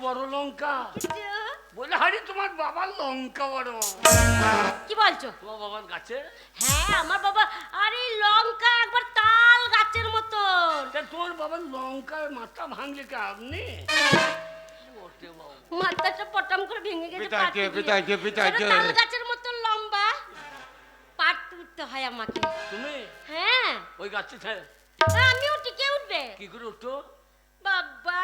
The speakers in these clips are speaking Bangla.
বড় লঙ্কা বলে, আরে তোমার বাবার লঙ্কা বড়। কি বলছো? তোমার বাবার গাছে? হ্যাঁ আমার বাবা, আরে লঙ্কা একবার তাল গাছের মতন। তোমার বাবার লঙ্কার মাথা ভাঙলে কে আপনি? মাথাটা পটাম করে ভেঙে গেছে। তাল গাছের মতন লম্বা, পাট তুলতে হয় আমাকে। তুমি? হ্যাঁ। ওই গাছে আমিও টিকে উঠবে? কি করে উঠো বাবা?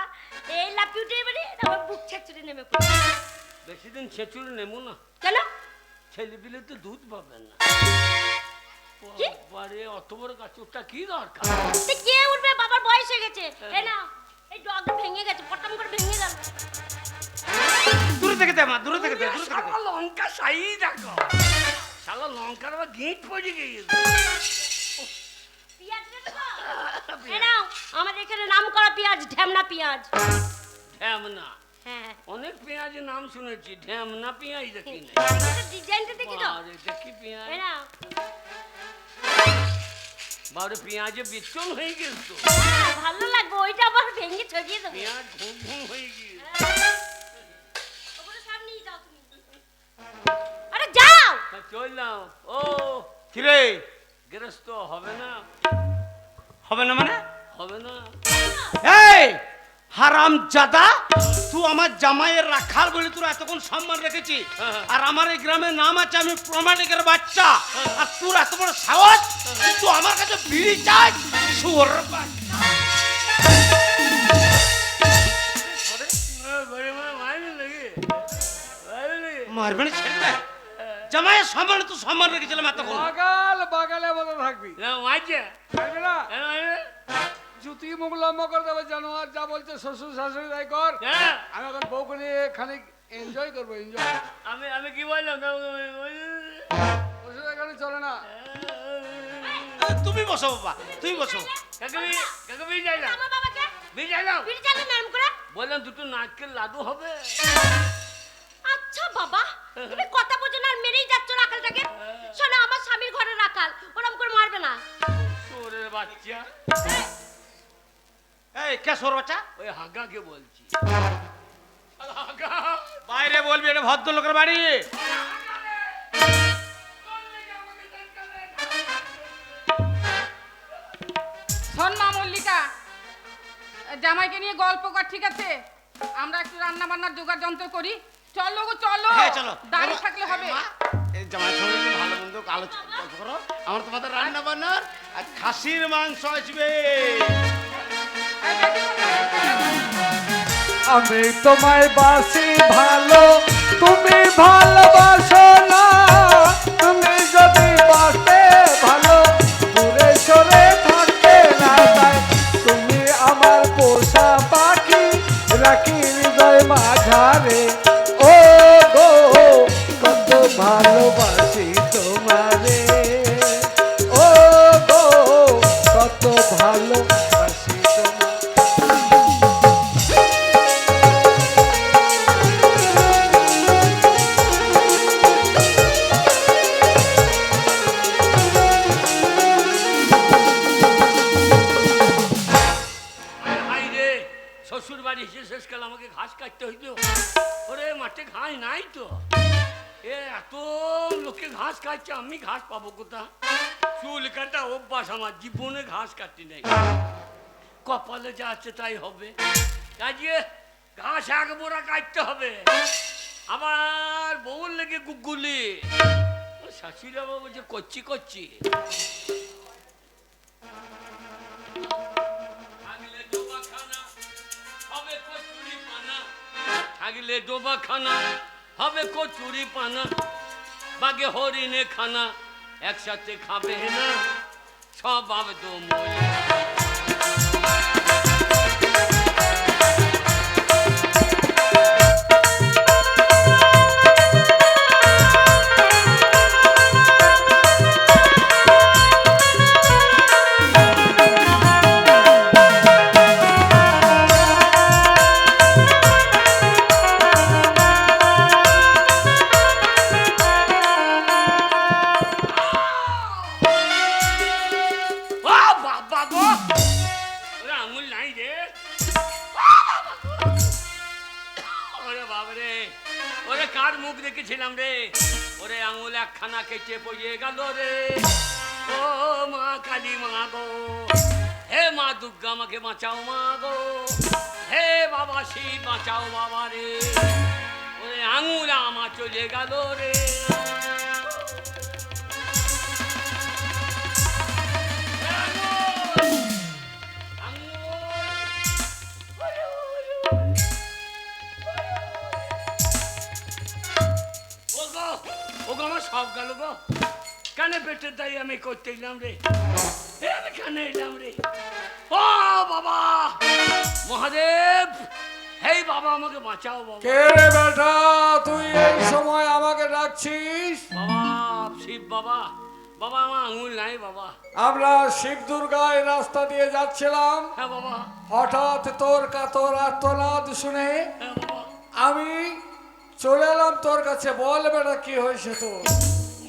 এই লাফি উঠে এবারে আমার বুক ছেঁচড়ে নেমে পড়ে। বেশি দিন ছেঁচুড়ে নেবো না। কেন? ছেলে পিলে তো দুধ পাবে না। বারে অত বড় গাছ ওটা কি দরকার? কে উঠবে? বাবার বয়স হয়ে গেছে। এ না, এই ডগ ভেঙে গেছে, পটাম করে ভেঙে গেল। দূরে থেকে দে মা, দূরে থেকে দে, দূরে থেকে দে। শালা লঙ্কা সাই দেখো, শালা লঙ্কার আবার গিঁট পড়ে গিয়েছে। পেঁয়াজ দেবো? এ নাও, আমাদের এখানে নাম করা পেঁয়াজ, ঢ্যামনা পেঁয়াজ। ঢ্যামনা? হ্যাঁ। অনেক পেঁয়াজের নাম শুনেছি, ঢ্যামনা পেঁয়াজ দেখি না। ডিজাইনটা দেখি তো। এটা কি পেঁয়াজ? এ নাও। বারে পেঁয়াজে বিচন হয়ে গেল তো। হ্যাঁ, ভালো লাগবে, ওইটা আবার ভেঙে ছড়িয়ে দেবো। পেঁয়াজ ঘুম ঘুম হয়ে গিয়ে। ওগুলো সব নিয়ে যাও তুমি। আরে যাও। চললাম। ও কিরে, গৃহস্থ হবে না? হবে না মানে? হবে না। এই হারাম জাদা, তুই আমার জামাইয়ের রাখাল বলে তোর এতক্ষণ সম্মান রেখেছি, আর আমার এই গ্রামের নাম আছে আমি প্রমাণিকের বাচ্চা, আর তোর এত বড় সাহস তুই আমার কাছে বিড়ি চাস? শুয়োর বাচ্চা। মারবে না, ছেড়ে দে। জামাইয়ের সম্মান তুই সম্মান রেখেছিলাম এতক্ষণ। বাগালে মতো থাকবি না, জুতি মুখ লম্বা করে দেবে জানোয়ার। যা বলছে শ্বশুর শাশুড়ি তাই কর। আমি এখন বউকে নিয়ে খানিক এনজয় করবো। এনজয় আমি কি বললাম? ওষুধ এখানে চলে না। তুমি বসো বাবা, তুমি বসো। আমার বাবাকে বিড়ি চালান নাম করে। বললাম দুটো নারকেল লাডু হবে। আচ্ছা বাবা, তুমি কথা বোঝো না আর মেরেই যাচ্ছ রাখালটাকে। শোনো, আমার স্বামীর ঘরে রাখাল, ওরকম করে মারবে না। সোরের বাচ্চা। এই কে সোর বাচ্চা? ওই হাগাকে বলছি। হাগা বাইরে বলবি, এটা ভদ্রলোকের বাড়ি। শোন মা মল্লিকা, জামাইকে নিয়ে গল্প কর, ঠিক আছে? আমরা একটু রান্না বান্নার জোগাড় যন্ত্র করি। চলো গো চলো, হ্যাঁ চলো। দাঁড়িয়ে থাকলে হবে? এই জামাই সঙ্গে একটু ভালো মন্দ আলোচনা গল্প করো। আমার তোমাদের রান্না বান্নার আর খাসির মাংস আসবে। আমি তোমায় বাসি ভালো, তুমি ভালোবাসো না। তুমি যদি বাসে ভালো, দূরে সরে থাকতে না চাই। তুমি আমার পোষা পাখি, রাখি হৃদয় মাঝারে। ও গো কত ভালোবাসি তোমারে। ও গো কত ভালোবাসি তোমারে। শ্বশুর বাড়ি এসে শেষকাল আমাকে ঘাস কাটতে হইতো। ওরে মাঠে ঘাস নাই তো। এত লোকে ঘাস কাটছে, আমি ঘাস পাবো কোথা? চুল কাটা অভ্যাস আমার, জীবনে ঘাস কাটতে নেই। কপালে যা আছে তাই হবে। কাজে ঘাস এক বোরা কাটতে হবে। আবার বউর লেগে গুগুলি। শাশুড়ি বাবা বলছে করছি করছি। থাকলে ডোবা খানা হবে কচুরি পানা, বাগে হরিণে খানা একসাথে খাবে না, সব আবেদ মই। ওরে কার মুখ দেখেছিলাম রে, ওরে আঙুল একখানা কেটে পড়ে গেল রে। ও মা কালী মা গো, হে মা দুর্গা আমাকে বাঁচাও মা গো, হে বাবা শিব বাঁচাও বাবা রে। ওরে আঙুল আমার চলে গেল রে। আমার সব গেল গো, কানে পেটের দায়ী আমি করতে এলাম রে, আমি কানে এলাম রে। ও বাবা মহাদেব, হেই বাবা আমাকে বাঁচাও বাবা। কে রে বেটা, তুই এই সময় আমাকে ডাকছিস? বাবা শিব বাবা, বাবা আমার আঙুল নাই বাবা। আমরা শিব দুর্গায় রাস্তা দিয়ে যাচ্ছিলাম, হ্যাঁ বাবা, হঠাৎ তোর কাতর আর্তনাদ শুনে হ্যাঁ বাবা। আমি চলে এলাম তোর কাছে। বল বেটা কি হয়েছে তোর?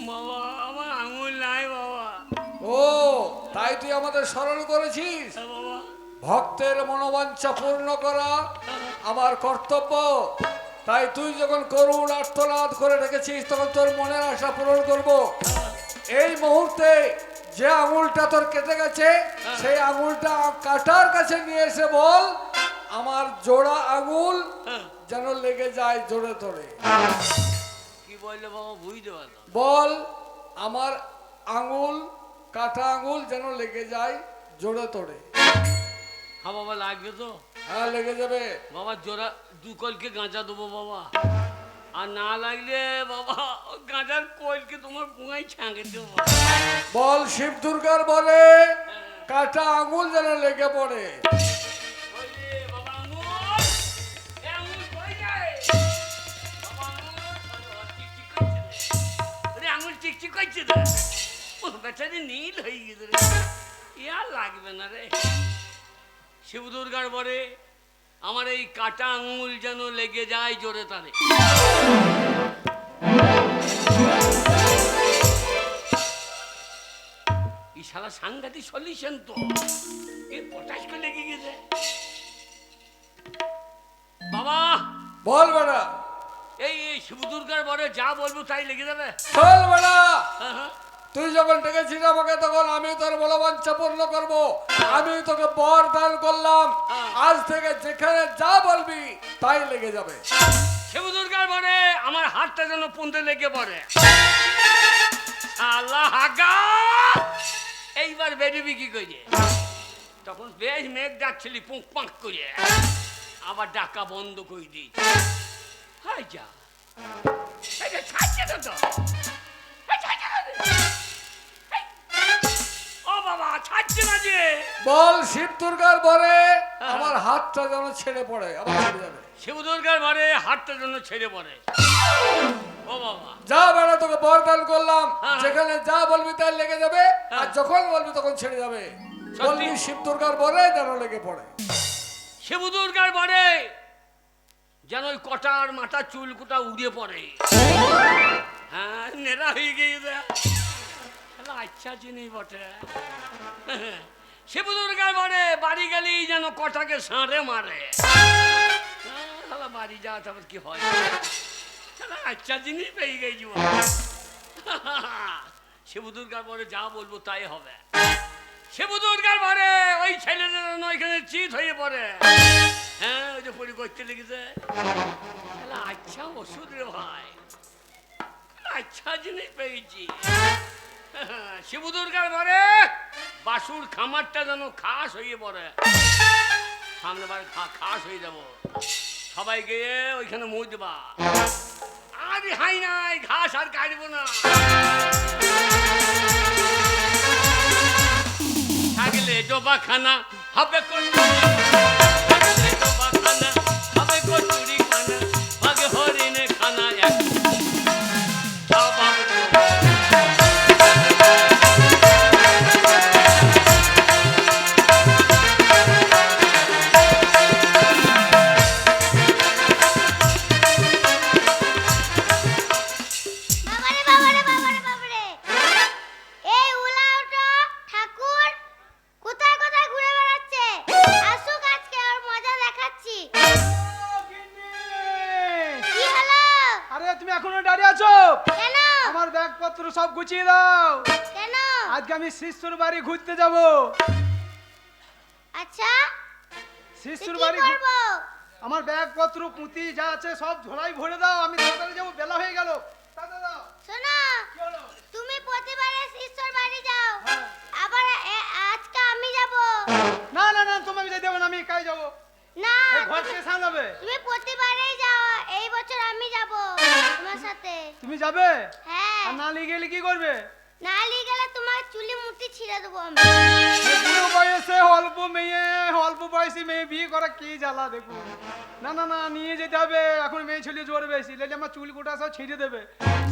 বাবা আমার আঙুল নাই বাবা। ও তাই তুই আমাদের স্মরণ করেছিস? হ্যাঁ বাবা। ভক্তের মনোবাঞ্ছা পূর্ণ করা আমার কর্তব্য। তাই তুই যখন করুণ আর্তনাদ করে রেখেছিস তখন তোর মনের আশা পূরণ করব। এই মুহূর্তে যে আঙুলটা তোর কেটে গেছে সেই আঙুলটা কাটার কাছে নিয়ে এসে বল আমার জোড়া আঙুল যেন লেগে যায় জোরে তোরে। কি বললে বাবা বুঝতে পারলাম? বল আমার আঙুল কাটা আঙুল যেন লেগে যায় জোরে তোরে। হ্যাঁ বাবা লাগবে তো? হ্যাঁ লেগে যাবে বাবা। জোড়া দু কলকে গাঁজা দেবো বাবা, আর না লাগলে বাবা গাঁজার কলকে তোমার পুঙায় ছাঁকে দেবো। বল শিব দুর্গার বলে কাটা আঙুল যেন লেগে পড়ে। আঙুল চিকচিক করছে তো, ও বেচারি নীল হয়ে গেছে রে, ইয়ার লাগবে না রে। শিব দুর্গার বলে আমার এই কাটা আঙুল যেন লেগে যায় জোরে তারে। এই শালা সাংঘাতিক সলিউশন তো, এর পটাশ করে লেগে গেছে বাবা। বল বেড়া, এই শিব দুর্গার বলে যা বলবো তাই লেগে যাবে। বল বেড়া, হ্যাঁ, হ্যাঁ। তুই যখন ডেকেছিস আমাকে তখন আমি তোর বলবাঞ্ছা পূর্ণ করব। আমি তোকে বর দান করলাম, আজ থেকে যেখানে যা বলবি তাই লেগে যাবে। শিব দুর্গার বলে আমার হাতটা যেন পুঁতে লেগে পড়ে। আল্লাহ হাগা, এইবার বেরোবি কি করে? তখন বেশ মেঘ ডাকছিলি পুঁক পাঁক করে, আবার ডাকা বন্ধ করে দিই। হাই যা, এটা ছাড়ছে না তো, ও বাবা ছাড়ছে না যে। বল শিব দুর্গার বলে আমার হাতটা যেন ছেড়ে পড়ে, আবার ছেড়ে যাবে। শিব দুর্গার বলে হাতটা যেন ছেড়ে পড়ে। ও বাবা যা বেড়া, তোকে বর দান করলাম, হ্যাঁ। যেখানে যা বলবি তাই লেগে যাবে, আর যখন বলবি তখন ছেড়ে যাবে। সত্যি? বলবি শিব দুর্গার বলে যেন লেগে পড়ে। শিব দুর্গার বলে যেন ওই কটার মাথা চুল কোটা উড়ে পড়ে। হ্যাঁ নেড়া হয়ে গিয়ে আচ্ছা জিনিস বটে। শিব দুর্গার বলে বাড়ি গেলেই যেন কটাকে সাঁড়ে মারে। বাড়ি যাওয়া তারপর কি হয়? আচ্ছা জিনিস পেয়ে গেছি। শিব দুর্গার বলে যা বলবো তাই হবে। শিব দুর্গার বলে ওই ছেলেটা যেন ওইখানে চিত হয়ে পড়ে। হ্যাঁ ওই যে পরি করতে লেগেছে। আচ্ছা ওষুধ রে ভাই, আচ্ছা জিনিস পেয়েছি। শিব দুর্গার বলে বাসুর খামারটা যেন খাস হয়ে পড়ে। সামনে বার খাস হয়ে যাব, সবাই গিয়ে ওইখানে মুখ দেবা। আর হাই নাই, ঘাস আর কাটবো না। থাকলে ডোবাখানা হবে ডোবাখানা হবে কচুরি খানা, ভাগে হরিণে খানা এক। এই উলাওটা ঠাকুর কোথায় কোথায় ঘুরে বেড়াচ্ছে, আসুক আজকে ব্যাগপত্র সব গুছিয়ে দাও। কেন? আজকে আমি শিষ্যর বাড়ি ঘুরতে যাব। আচ্ছা, শিষ্যর কি বাড়ি করব? আমার ব্যাগপত্র পুঁতি যা আছে সব ঝোলাই ভরে দাও, আমি তাড়াতাড়ি যাবো, বেলা হয়ে গেল। তাড়াতাড়ি দাও। শোনো, কি হলো? তুমি প্রতিবারে ঈশ্বর বাড়ি যাও, হ্যাঁ। আবার আজকে আমি যাব। না না না, তোমাকে যেতে হবে না, আমি একাই যাবো। না, এই ঘর কে সামলাবে? তুমি প্রতিবারেই যাও, এই বছর আমি যাব তোমার সাথে। তুমি যাবে? হ্যাঁ, আর না নিয়ে গেলে কি করবে? না নিয়ে গেলে তোমার চুলি মুঠি ছিঁড়ে দেবো আমি। এই বুড়ো বয়সে অল্প বয়সী মেয়ে বিয়ে করা কি জ্বালা দেখো। না না না, নিয়ে যেতে হবে, এখন মেয়ে ছেলে জোর বেশি, লেলে আমার চুল গোটা সব ছিঁড়ে দেবে।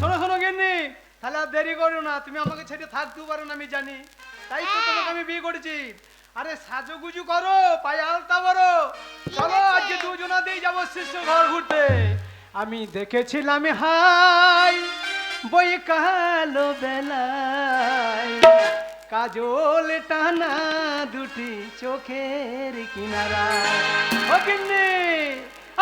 শোনো শোনো গিন্নি, তাহলে আর দেরি করো না, তুমি আমাকে ছেড়ে থাকতেও পারো না আমি জানি, তাই তো তোমাকে আমি বিয়ে করেছি। আরে সাজুগুজু করো, পায়ে আলতা বড়, চলো আছে। আজকে দুজনা দিয়ে যাবো শিষ্য ঘর ঘুরতে। আমি দেখেছিলাম হাই বই কালো বেলায়, কাজল টানা দুটি চোখের কিনারা। ও গিন্নি,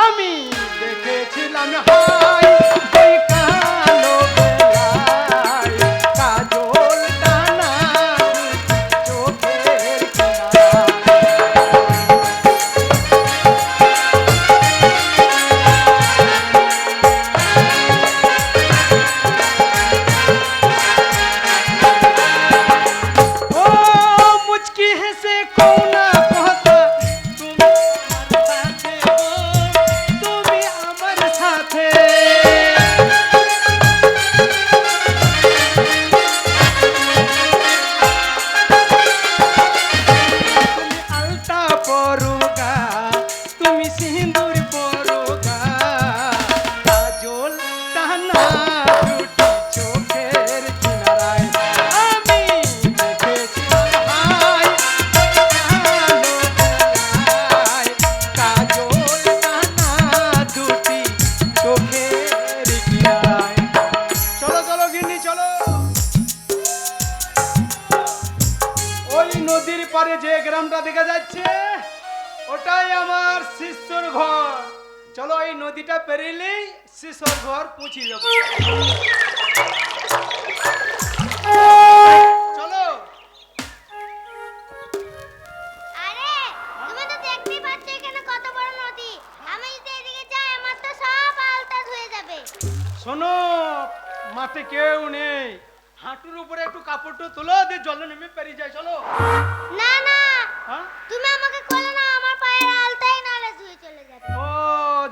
আমি দেখেছিলাম হাই বই কালো বেলায়, কাজল টানা দুটি চোখের কিনারা। ও মুচকি হেসে কোনা কথা, তুমি আমার সাথে। তুমি আলতা পরোগা, তুমি সিঁদুর পরোগা, কাজল টানা দুটি চোখের কিনারায়। আমি দেখেছিলাম হাই কালো বেলায়, কাজল টানা দুটি চোখের কিনারায়। চলো চলো গিন্নি চলো, ওই নদীর পারে যে গ্রামটা দেখা যাচ্ছে ওটাই আমার শিষ্যর ঘর। চলো এই নদীটা পেরিলেই শিষ্যর ঘর পৌঁছে যাবো। চলো। আরে, তুমি তো দেখতেই পাচ্ছ এখানে কত বড় নদী, আমি যদি এদিকে যাই আমার তো সব আলতা ধুয়ে যাবে। শোনো, মাঠে কেউ নেই, হাঁটুর উপরে একটু কাপড়টা তোলো, দিয়ে জলে নেমে পেরিয়ে যায়। চলো। না না, হ্যাঁ? তুমি আমাকে কোলে না, আমার পায়ের আলতাই নালে ধুয়ে চলে যাবে। ও,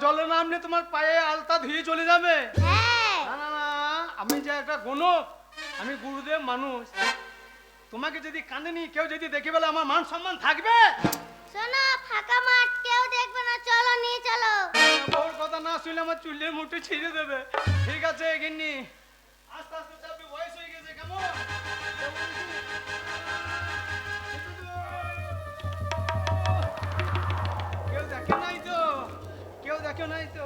জলে নামলে তোমার পায়ে আলতা ধুয়ে চলে যাবে? হ্যাঁ, না না না, আমি যে একটা গণক, আমি গুরুদেব মানুষ, তোমাকে যদি কানে নি কেউ যদি দেখে বলে আমার মান সম্মান থাকবে? শোনো, ফাঁকা মাঠ, কেউ দেখবে না, চলো নিয়ে চলো। ওর কথা না শুনলে আমার চুলের মুঠি ছিঁড়ে দেবে। ঠিক আছে গিন্নি, আস্তে আস্তে চাপবে, বয়স হয়ে গেছে। কেমন কেউ দেখে নাই তো, কেউ দেখে নাই তো।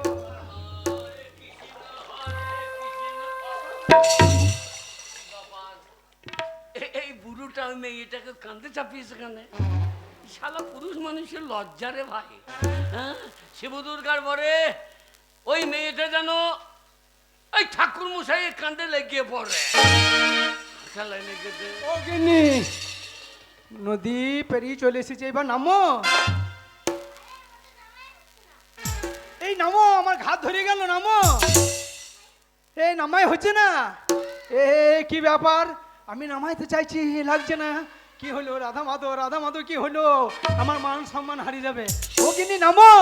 এই বুড়োটা ওই মেয়েটাকে কাঁদতে চাপিয়েছে কেনে? শালা পুরুষ মানুষের লজ্জা রে ভাই। হ্যাঁ, শিব দুর্গার পরে ওই মেয়েটা যেন ওই ঠাকুর মশাই কাঁদে লেগে পড়ে। খেলায় লেগেছে। ও গিন্নি, নদী পেরিয়ে চলে এসেছে, এবার নামো। এই নামো, আমার ঘাত ধরে গেল, নামো। এই নামাই হচ্ছে না। এ কি ব্যাপার, আমি নামাইতে চাইছি, লাগছে না। কি হলো রাধা মাধব কি হলো? আমার মান সম্মান হারিয়ে যাবে। ও গিন্নি নামো।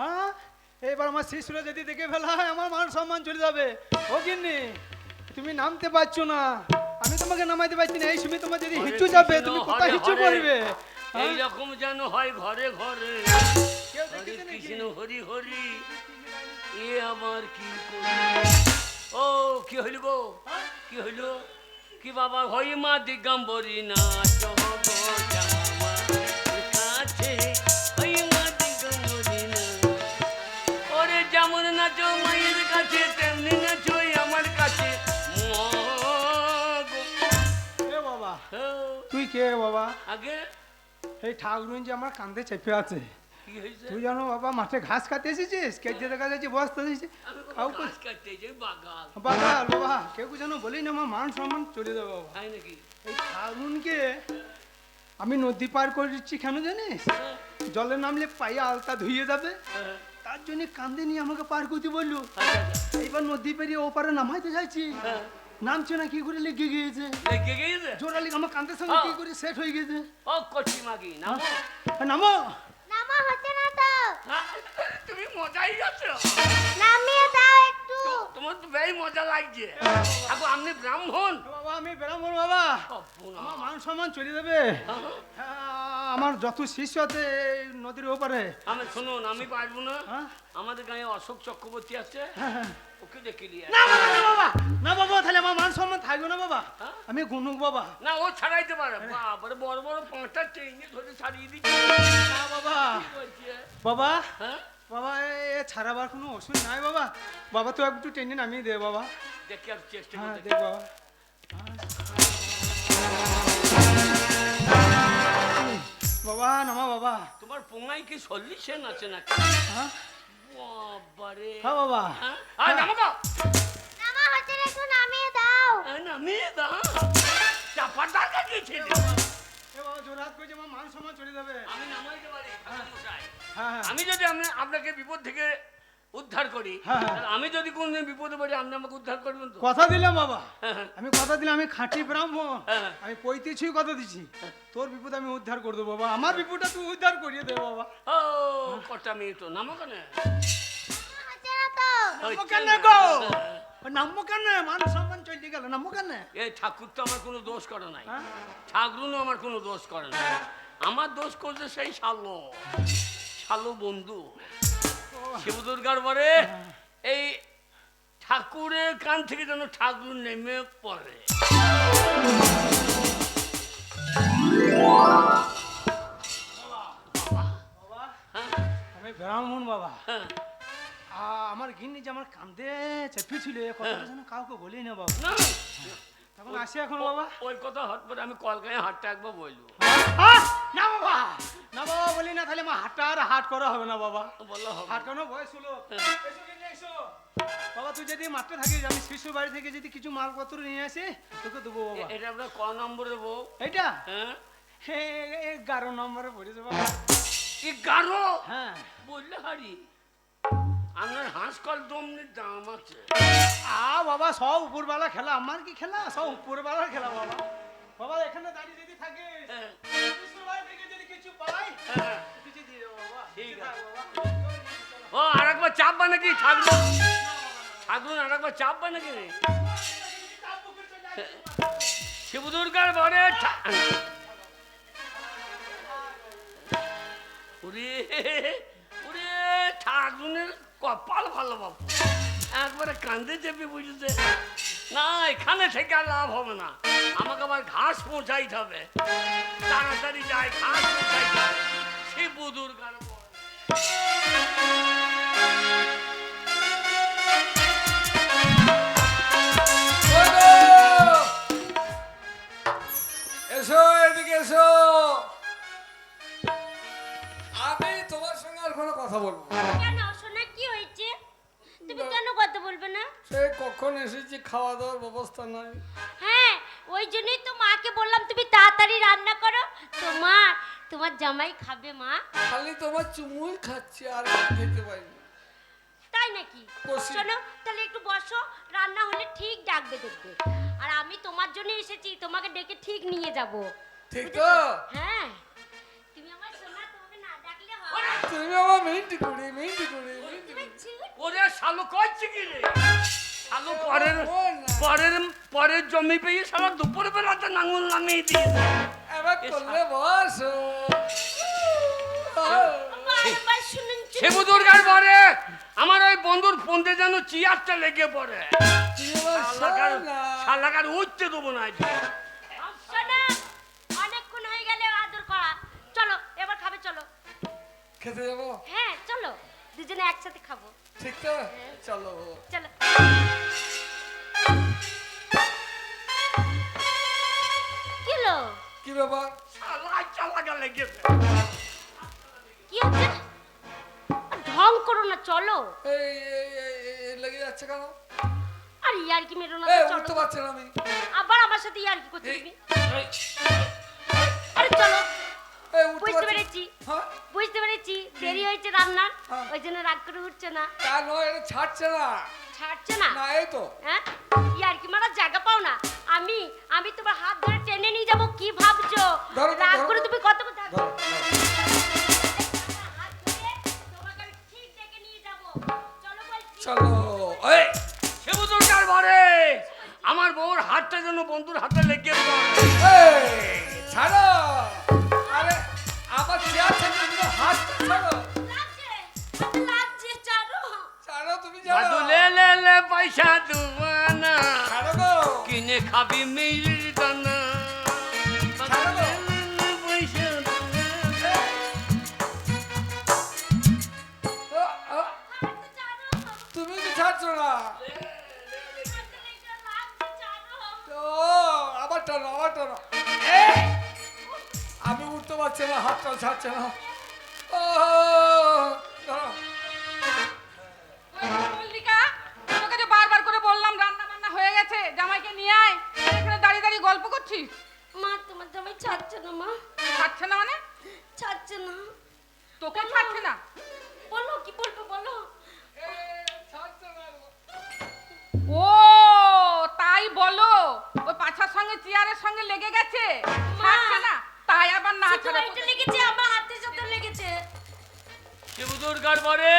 হ্যাঁ, এবার আমার শিশুরা যদি দেখে ফেলা হয় আমার মান সম্মান চলে যাবে। ও গিন্নি, তুমি নামতে পারছো না, আমি তোমাকে নামাইতে পারছি না। এই সময় তোমার যদি হিচু যাবে, তুমি কোথায় হিচু করবে? এই রকম যেন হয় ঘরে ঘরে। কেউ হরে দেখেছে নাকি? কৃষ্ণ হরি হরি, এ আমার কি করি? ও কি হইল গো, কি হইল? কি বাবা হই মা দিগম্বরী নাচ গো জামার কাছে, হই মা দিগম্বরী নাচ। ওরে যেমন নাচো মায়ের কাছে, তেমনি নাচো আমার কাছে। মা গো। এ বাবা, হ্যাঁ, তুই কে বাবা? আগে এই ঠাকুর যে আমার কান্দে চেপে আছে, কি হয়েছে? তুই জানো বাবা মাঠে ঘাস কাটতে এসেছিস, কেটে দেখা যাচ্ছে বস্তা দিয়েছে। আমি কাউ কোনো ঘাস কাটতে যে বাগাল। বাগাল বাবা, কেউ যেন বলি না আমার মান সম্মান চলে যাবে বাবা। তাই নাকি? এই ফাগুনকে আমি নদী পার করে দিচ্ছি কেন জানিস? জলে নামলে পায়ে আলতা ধুয়ে যাবে, হ্যাঁ, তার জন্য কান্দে নিয়ে আমাকে পার করতে বললো। আচ্ছা, আচ্ছা। এইবার নদী পেরিয়ে ওপারে নামাইতে যাচ্ছি, হ্যাঁ, নামছে না কি করে লেগে গিয়েছে। লেগে গিয়েছে? জোরালি আমার কান্দের সঙ্গে কি করে সেট হয়ে গেছে। ও কচি মাগি নামো। নামো। নামা হচ্ছে না তো, হ্যাঁ, তুমি মজাই আছো। নামিয়ে দাও একটু। তোমার তো বেশ মজা লাগছে। আগো আপনি ব্রাহ্মণ? বাবা আমি ব্রাহ্মণ বাবা, অপনা। আমার মান সম্মান চলে যাবে। আমার যত শিষ্য আছে এই নদীর ওপারে। আমি শুনুন, আমি পারবো না। হ্যাঁ? আমাদের গায়ে অশোক চক্রবর্তী আছে, ওকে দেখে নিয়ে না বাবা, না বাবা, না বাবা, তাহলে আমার মান সম্মান থাকবে না বাবা। হ্যাঁ? আমি গুনুক বাবা। না, ও ছাড়াইতে পারে। বাবারে বড় বড় 5টা ট্রেনে ধরে ছাড়িয়ে দিচ্ছে। না বাবা, কি বলছে? বাবা, হ্যাঁ, বাবা এ ছাড়াবার কোনো ওষুধ নাই বাবা। বাবা তো একটু টেনে নামিয়ে দে বাবা। দেখি আর চেষ্টা হ্যাঁ করতে। দেখ বাবা। বাবা নামা বাবা। তোমার পোঙায় কি সলিউশন আছে নাকি? হ্যাঁ বাবারে। হ্যাঁ বাবা। হ্যাঁ? আর নামো গো। নামা হচ্ছে না, একটু নামিয়ে দাও। নামিয়ে দাও। চাপার দরকার কি ছিল? এ বাবা জোরহাত করেছে, আমার মান সম্মান চলে যাবে। আমি নামাইতে পারি, ঠাকুরমশাই। হ্যাঁ হ্যাঁ আমি যদি আপনাকে বিপদ থেকে উদ্ধার করি, হ্যাঁ, হ্যাঁ। তাহলে আমি যদি কোনদিন বিপদে পড়ি আপনি আমাকে উদ্ধার করবেন তো? কথা দিলাম বাবা, হ্যাঁ, হ্যাঁ। আমি কথা দিলাম, আমি খাঁটি ব্রাহ্মণ, হ্যাঁ। আমি পৈতেছি কথা দিচ্ছি, তোর বিপদ আমি উদ্ধার করে দেবো বাবা, আমার বিপদটা তুই উদ্ধার করিয়ে দে বাবা। ও কটা মিনিট তো নামো কেন? নামা হচ্ছে না তো। নামবো কেন গো? নামবো কেন? মান সম্মান চলে গেল, নামবো কেন? এই ঠাকুর তো আমার কোনো দোষ করে নাই, হ্যাঁ? ঠাকুরও আমার কোনো দোষ করে না। আমার দোষ করছে সেই শালো শালো বন্ধু শিবদুর্গার পরে এই ঠাকুরের কান থেকে যেন ঠাকুর নেমে পড়ে। বাবা হ্যাঁ, আমি ব্রাহ্মণ বাবা, হ্যাঁ। আমার গিন্নি যে আমার কান্দে চেপেছিল, কথা যেন কাউকে বলি না বাবা। না, তখন আসি এখন বাবা। ওই কথা হট পরে আমি কলকায় হাটটা একবার বলবো। আহ! না বাবা, না বাবা বলি না, তাহলে আমার হাটটা আর হাট করা হবে না বাবা। বললো হবে। হাট কোনো বয়স হলো। এসো গিন্নি, এসো। বাবা তুই যদি মাঠে থাকিস, আমি শিশুর বাড়ি থেকে যদি কিছু মালপত্র নিয়ে আসি তোকে দেবো বাবা। এটা আপনার ক নম্বরে বউ? এইটা হ্যাঁ, 11 নম্বরে পড়েছে বাবা। 11? হ্যাঁ বললে হারি আপনার হাঁস কল দমনির দাম আছে। বাবা সব উপরবেলা খেলা, আমার কি খেলা, সব উপরবেলার খেলা বাবা। বাবা এখানে দাঁড়িয়ে যদি থাকে, হ্যাঁ, শিশুর বাড়ি থেকে যদি কিছু পাই হ্যাঁ। কিছু দিয়ে দেবো বাবা। ঠিক থাক আছে। বাবা। ও আরেকবার চাপবা নাকি? ঠাকুর ঠাকুর আরেকবার চাপবা নাকি? শিবদুর্গার ঘরে ওরে ওরে ঠাকুরের কপাল ভালো বাবু, একবারে কান্দে চেপে বুঝেছে। না এখানে থেকে আর লাভ হবে না, আমাকে আবার ঘাস পৌঁছাইতে হবে। তাড়াতাড়ি যাই, ঘাস পৌঁছাইতে হবে শিবদুর্গার ঘরে। এসো এদিকে এসো, আমি তোমার সঙ্গে আর কোনো কথা বলবো না। কেন শোনা, কি হয়েছে? তুমি কেন কথা বলবে না? সে কখন এসেছি, খাওয়া দাওয়ার ব্যবস্থা নাই। হ্যাঁ, ওই জন্যই তো মাকে বললাম তুমি তাড়াতাড়ি রান্না করো, তোমার জামাই খাবে মা। খালি তোমার চুমুই খাচ্ছি, আর খেতে পাইনি। তাই নাকি? বসি। শোনো তাহলে একটু বসো, রান্না হলে ঠিক ডাকবে দেখবে। আর আমি তোমার জন্য এসেছি, তোমাকে ডেকে ঠিক নিয়ে যাব। ঠিক তো? হ্যাঁ, তুমি আমার সোনা, তোমাকে না ডাকলে হয়? তুমি আমার মিন্টি করে মিন্টি করে মিন্টি তুমি করে। চুপ। ওরে শালো করছে কি রে? শালো পরের ওর না। পরের পরের জমি পেয়ে সারা দুপুর বেলাতে নাঙল নামিয়ে দিয়েছে। এবার করলে বসো। বারবার শুনুন চুপ। শিবদুর্গার ঘরে আমার ওই বন্ধুর ফোনতে যেন চেয়ারটা লেগে পড়ে। তুমি আমার সোনা। শালাকার উঠতে দেবো না আজকে। শোনো, অনেকক্ষণ হয়ে গেলে আদর করা। চলো এবার খাবে, চলো। খেতে যাবো? হ্যাঁ চলো, দুজনে একসাথে খাবো। ঠিক তো? চলো। চলো। কি হলো? কি ব্যাপার? শালা চালাকা লেগেছে। কি হচ্ছে? করো না, চলো। এই লেগে যাচ্ছে কেন? আর ইয়ার কি মেরো না, এই চলো। উঠতে পারছি না আমি। আবার আমার সাথে ইয়ার কি করতে তুমি? আরে চলো। এই উঠতে বুঝতে পারছি না। পেরেছি, হ্যাঁ বুঝতে পেরেছি, দেরি হয়েছে রান্নার, হ্যাঁ। ওই জন্য রাগ করে উঠছে না। তা নয়, এটা ছাড়ছে না। ছাড়ছে না? না এই তো। হ্যাঁ, ইয়ার কি মারা জায়গা পাও না। আমি তোমার হাত ধরে টেনে নিয়ে যাবো, কি ভাবছো? ধরো, রাগ ধরো। করে তুমি কত কথা ধরো, ধরো। হাত ধরে তোমাকে আমি ঠিক ডেকে নিয়ে যাবো। চলো বলছি। চলো। এই শিবদুর্গার ঘরে আমার বউর হাতটা যেন বন্ধুর হাতে লেগে পড়ে। এই, ছাড়ো। আরে আমার চেয়ার থেকে তুমি হাত ছাড়ো। লাগছে, লাগছে, ছাড়ো। ছাড়ো তুমি বাদু ছাড়ো। লে লে লে পয়সা দুবানা ছাড়ো গো। কিনে খাবি মেয়ের দানা। ছাড়ো গো। পয়সা দুবানা। ও, ও, তুমি তো ছাড়ছো না। ও আবার টানো, আবার টানো। এই, আমি উঠতে পারছি না, হাতটা ছাড়ছে না। ও ধরো। মল্লিকা, তোকে যে বারবার করে বললাম রান্না বান্না হয়ে গেছে, জামাইকে নিয়ে আয়। এখানে দাঁড়িয়ে দাঁড়িয়ে গল্প করছিস। মা, তোমার জামাই ছাড়ছে না মা, ছাড়ছে না মানে? ছাড়ছে না। তোকে ছাড়ছে না? বলো, কি বলবো বলো। ছাড়ছে না। ও তাই বলো, ওই পাছার সঙ্গে চেয়ারের সঙ্গে লেগে গেছে, ছাড়ছে না। তাই আবার না শুধু ছাড়া এটা লেগেছে, আমার হাতের সাথে লেগেছে। শিবদুর্গার ঘরে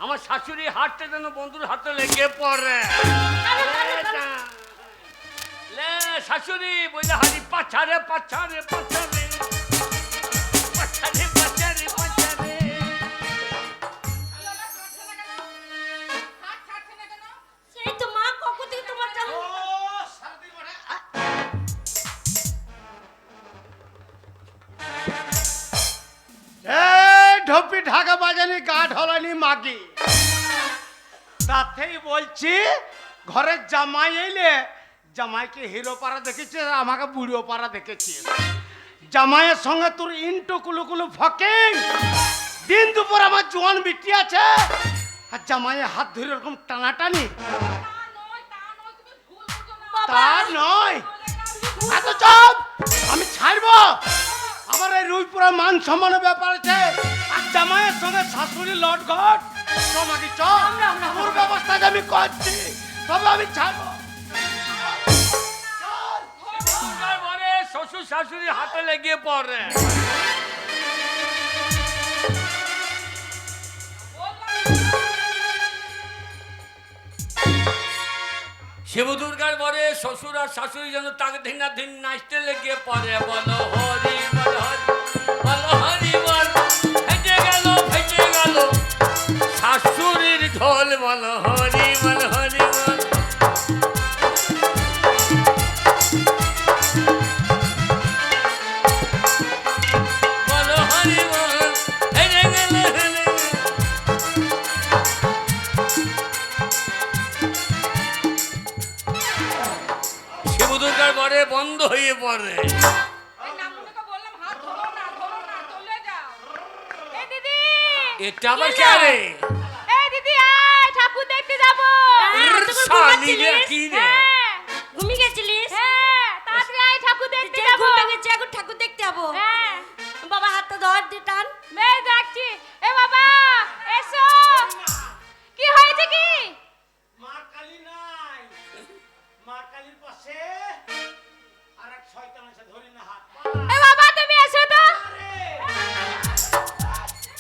আমার শাশুড়ি হাতটা যেন বন্ধুর হাতে লেগে পড়ে। লে শাশুড়ি বলে হারি পাছারে পাছারে পাছারে পাছারে পাছারে পাছারে। সেই তো মা, কখন থেকে তোমার জামাই। ঢপি ঢাকা বাজানি গা ঢলানি মাগি, তাতেই বলছি ঘরের জামাই এলে জামাইকে হিরো পাড়া দেখেছিস, আর আমাকে বুড়ো পাড়া দেখেছিস। জামাইয়ের সঙ্গে তোর ইন্টো কুলুকুলু ফকিং। দিন দুপুর আমার জোয়ান বিটি আছে, আর জামাইয়ের হাত ধরে এরকম টানাটানি, তা নয়। এত চপ, আমি ছাড়বো। আমার এই রুইপুরা মান সম্মানের ব্যাপার আছে, আর জামাইয়ের সঙ্গে শাশুড়ি লট ঘট তোমাকে চপ তোর ব্যবস্থা যে আমি করছি, তবে আমি ছাড়বো। শিবদুর্গার ঘরে শ্বশুর শাশুড়ি হাতে লেগে পড়ে। শিবদুর্গার ঘরে শ্বশুর আর শাশুড়ি যেন তাকে ধিনা ধিন নাচতে লেগে পড়ে। বলো হরি বল হরি বলো হরি বল। ফেটে গেল ফেটে গেল শাশুড়ির ঢোল। বলো হরি বল হরি বল। বলো হরি বল। ফেটে গেল ফেটে গেল। শিবদুর্গার ঘরে বন্ধ হয়ে পড়ে। এই নামগুলোকে বললাম হাত ধরো না, ধরো না, চলে যাও। এই দিদি, এটা আবার কে রে? এই দিদি আয়, ঠাকুর দেখতে যাবো। শালি রে, কি রে? হ্যাঁ, ঘুমিয়ে গেছিলিস? হ্যাঁ, তাড়াতাড়ি আয়, ঠাকুর দেখতে যে যাবো। ঘুম ভেঙেছে, এখন ঠাকুর দেখতে যাবো। হ্যাঁ, বাবা হাতটা ধর দিয়ে টান। মেয়ে যাচ্ছি। এ বাবা, এসো। কি হয়েছে কি? মা কালী নাই, মা কালীর পাশে আর এক শয়তান আছে, ধরি না হাত। এ বাবা, তুমি এসো তো।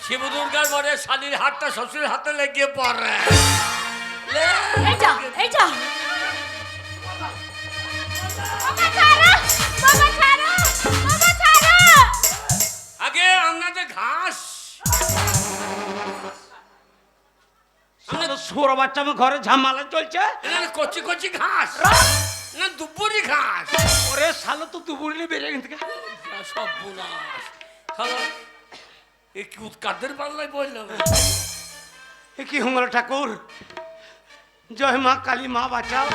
শিবদুর্গার ঘরে শালির হাতটা শ্বশুরের হাতে লেগে পড়ে। এই যা, এই যা। বাবা ছাড়ো, বাবা ছাড়ো, বাবা ছাড়ো। আগে আপনাদের ঘাস সোর বাচ্চা আমার ঘরে ঝামেলা চলছে। এটা না কচি কচি ঘাস না দুপুরি ঘাস। ওরে শালো তো দুপুরে বেরিয়ে গেছে। সব বুনাস খালো এ কি কাদের পাল্লাই বললাম। এ কি হল ঠাকুর? জয় মা কালী, মা বাঁচাও।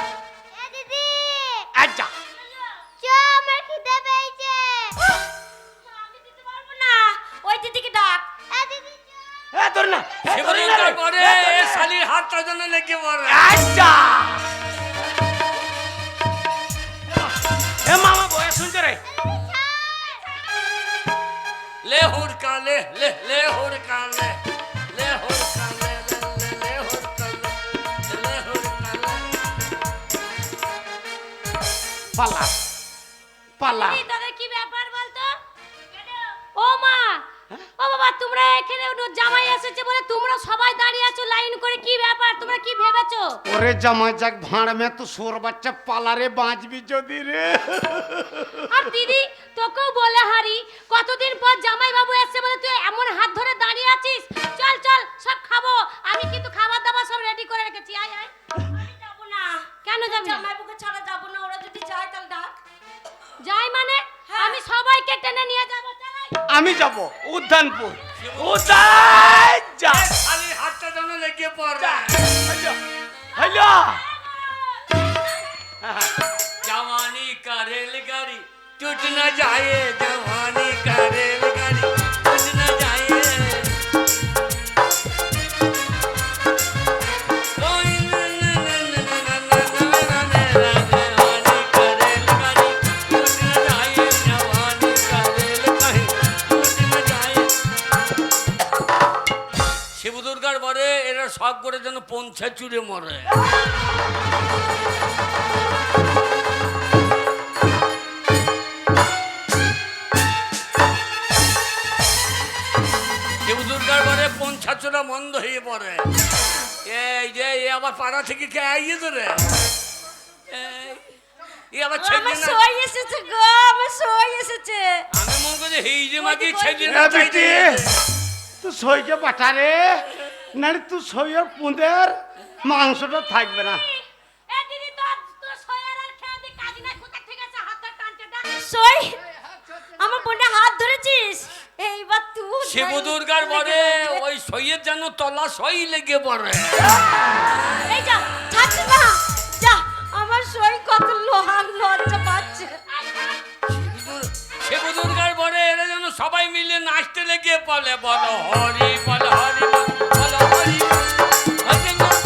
এ দিদি, আচ্ছা আমার খিদে পেয়েছে। আমি দিতে পারবো না, ওই দিদিকে ডাক। এ দিদি, এ তোর না, এ শিবদুর্গার পরে এ শালির হাতটা যেন লেগে পড়ে। আচ্ছা এ মামা বয়া শুনছে রে লে হুড়কা লে লে লে হুড়কা লে লে হুড়কা লে লে হুড়কা লে হুড়কা লে। পালা পালা এই দাদা কি ব্যাপার বলতো? ও মা, ও বাবা তোমরা এখানে জামাই এসেছে বলে তোমরা সবাই দাঁড়িয়ে আছো লাইন করে, কি ব্যাপার? তোমরা কি ভেবেছো? ওরে জামাই যাক ভাঁড় মে তো সোর বাচ্চা পালারে বাঁচবি যদি রে। আর দিদি তোকেও বলে হারি, কতদিন পর জামাই বাবু এসেছে বলে তুই এমন হাত ধরে দাঁড়িয়ে আছিস। চল চল সব খাবো, আমি কিন্তু খাবার দাবার সব রেডি করে রেখেছি। আয় আয়। আমি যাবো না। কেন যাবি না? জামাই বুকে ছাড়া যাবো না, ওরা যদি যায় তাহলে ডাক। যাই মানে আমি সবাইকে টেনে নিয়ে যাবো। চালাই। আমি যাব উদ্যানপুর উদ্যান যা এ শালির হাতটা যেন লেগে পড়ে। হ্যালো जवानी का रेलगाड़ी टूट न जाए, जवानी का रेलगाड़ी टूट न जाए। कोई जवानी का रेलगाड़ी टूट न जाए, जवानी का रेलगाड़ी टूट न जाए। শিবদুর্গার পরে এরা সব করে যেন পঞ্চা চুরে মরে। শিবদুর্গার পরে পঞ্চাচোরা বন্ধ হয়ে পড়ে। এই যে এ আবার পাড়া থেকে কে আইয়েছে রে? এ আবার ছেলে আমার না। সই এসেছে গো, আমার সই এসেছে। আমি মনে করি এই যে মাকে ছেলে এ না বেটি চাইতে। তুই সইকে পাঠা রে নারে তুই সইয়ের পুঁদের মাংসটা থাকবে না। এ দিদি তোর তোর সয়ার আর খেয়ে দি কাজ নাই, কোথা থেকে আছে হাতটা টানতে ডাক। সই, আমার বোনটা হাত ধরেছিস, এইবার তুই শিবদুর্গার পরে ওই সইয়ের যেন তলা সই লেগে পড়ে। এই যা, ছাড়ছে না, যা, আমার সই কত লোহার লজ্জা পাচ্ছে। শিবদুর্গার পরে এরা যেন সবাই মিলে নাচতে লেগে বলে বলো হরি বলো হরি বলো হরি হরি বল।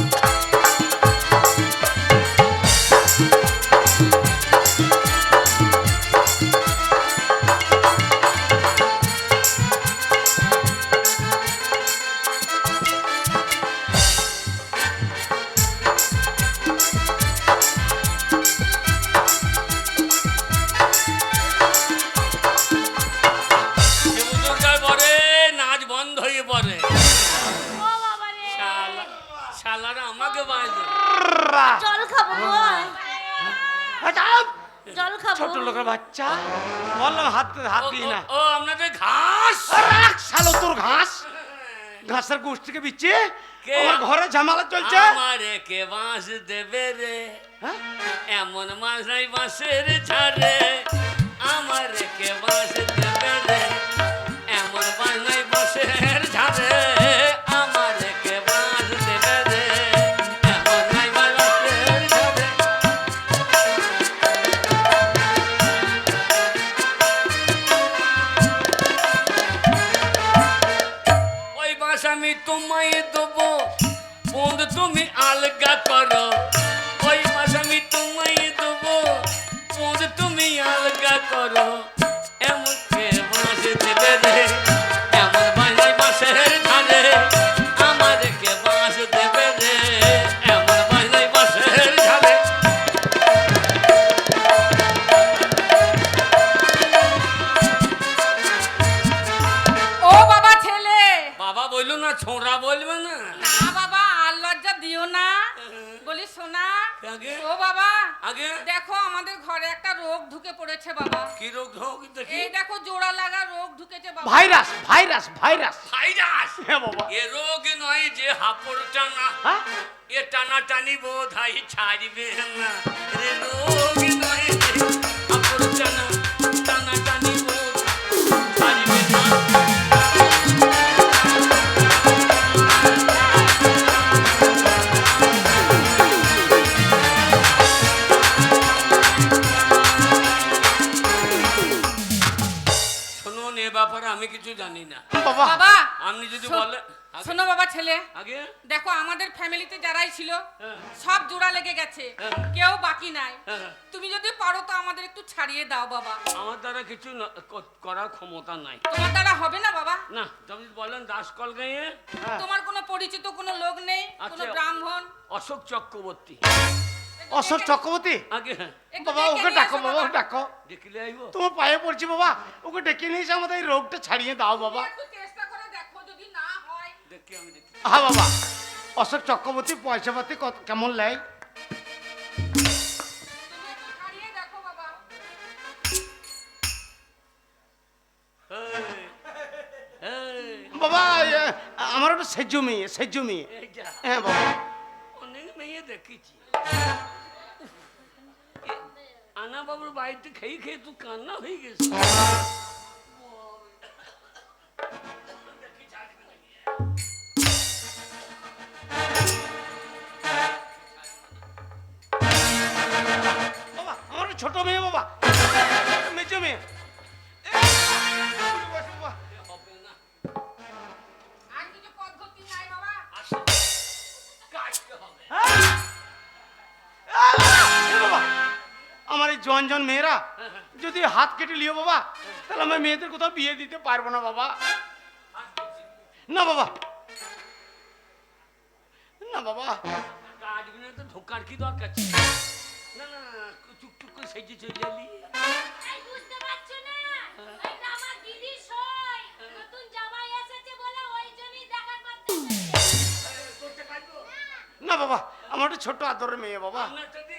শিবদুর্গার পরে নাচ বন্ধ হয়ে পড়ে। ও বাবা রে। শালারা আমাকে বাঁধে। জল খাবো গো, জল খাবো। ছোট লোকের বাচ্চা বললাম হাত হাত দিই না। ও আপনাদের ঘাস রাখ শালো তোর ঘাস ঘাসের গোষ্ঠীকে বিচ্ছে কে? আমার ঘরে ঝামেলা চলছে। আমারে কে বাঁশ দেবে রে, হ্যাঁ? এমন মাছ নাই বাঁশের ঝাড়ে। আমারে কে বাঁশ দেবে রে, এমন মাছ নাই বাঁশের ঝাড়ে। আমারে কে বাঁশ দেবে রে, এমন নাই বাঁশের ঝাড়ে। ওই বাঁশ আমি তোমায় দেবো, বন্ধু তুমি আলগা করো। ওই বাঁশ আমি তোমায় দেবো, বন্ধু তুমি আলগা করো। এমন কে বাঁশ দেবে রে, এমন বাঁশ নাই বাঁশের ঝাড়ে। আমার কে বাঁশ দেবে রে, এমন বাঁশ নাই বাঁশের ঝাড়ে। ও বাবা ছেলে, বাবা বললো না, ছোঁড়া বলবে না। না বাবা আর লজ্জা দিও না। বলি সোনা, আগে ও বাবা আগে দেখো আমাদের ঘরে একটা রোগ ঢুকে পড়েছে বাবা। কি রোগ হোক দেখি। এই দেখো জোড়া লাগা রোগ ঢুকেছে বাবা। Virus virus virus virus. হ্যাঁ বাবা। এ রোগ নয় যে হাপড় টানা, হ্যাঁ? এ টানা টানি বোধ হয় ছাড়বে না। এ রোগ নয় যে হাপড় টানা, টানা টানি বোধ ছাড়বে না। শুনুন, এ ব্যাপারে আমি কিছু জানি না। বাবা বাবা আমি আপনি যদি বলেন শোনো বাবা ছেলে, আগে দেখো আমাদের ফ্যামিলিতে যারাই ছিল হ্যাঁ। সব জোড়া লেগে গেছে, হ্যাঁ। কেউ বাকি নাই। হ্যাঁ। তুমি যদি পারো তো আমাদের একটু ছাড়িয়ে দাও বাবা। আমার দ্বারা কিছু করার ক্ষমতা নাই। তোমার দ্বারা হবে না বাবা? না, আপনি বলেন দাসকল গাঁয়ে তোমার কোনো পরিচিত কোনো লোক নেই, কোনো আচ্ছা। ব্রাহ্মণ? অশোক চক্রবর্তী। অশোক চক্রবর্তী? আগে হ্যাঁ, একটু বাবা ডেকে ওকে নিয়ে ডাকো, আসো বাবা ওকে ডাকো। দেখলে আইব। তোমার পায়ে পড়ছি বাবা, ওকে ডেকে নিয়ে এসে আমাদের এই রোগটা ছাড়িয়ে দাও বাবা। একটু চেষ্টা করে দেখো, যদি না হয়। দেখি আমি দেখি। হ্যাঁ বাবা, অশোক চক্রবর্তী পয়সা পাতি কেমন লেয়? তুমি একটু ছাড়িয়ে দেখো বাবা। এই, এই, বাবা আমার একটা সেজ মেয়ে। এইটা হ্যাঁ বাবা। অনেক মেয়ে দেখেছি। আনা বাবুর বাড়িতে খেয়ে খেয়ে তুই কান্না হয়ে গেছে। বাবা আমার একটা ছোট মেয়ে বাবা, মেজো মেয়ে। বাবা, হবে না, আর কিছু পদ্ধতি নাই বাবা? আসো, কাটতে হবে। এ বাবা, আমার এই জন মেয়েরা যদি হাত কেটে লিও বাবা, তাহলে আমি মেয়েদের কোথাও বিয়ে দিতে পারবো না বাবা। না বাবা, না বাবা। কাটবি না তো ঢোকার কি দরকার ছিল? না না না, চুপ করে সেজে চলে যালি। এই বুঝতে পারছো না? এটা আমার দিদি সই। নতুন জামাই এসেছে বলে ওই জন্যই দেখা করতে এসেছে। তোরটা কাটবো? না বাবা, আমার একটা ছোট আদরের মেয়ে বাবা। আপনার তো দি।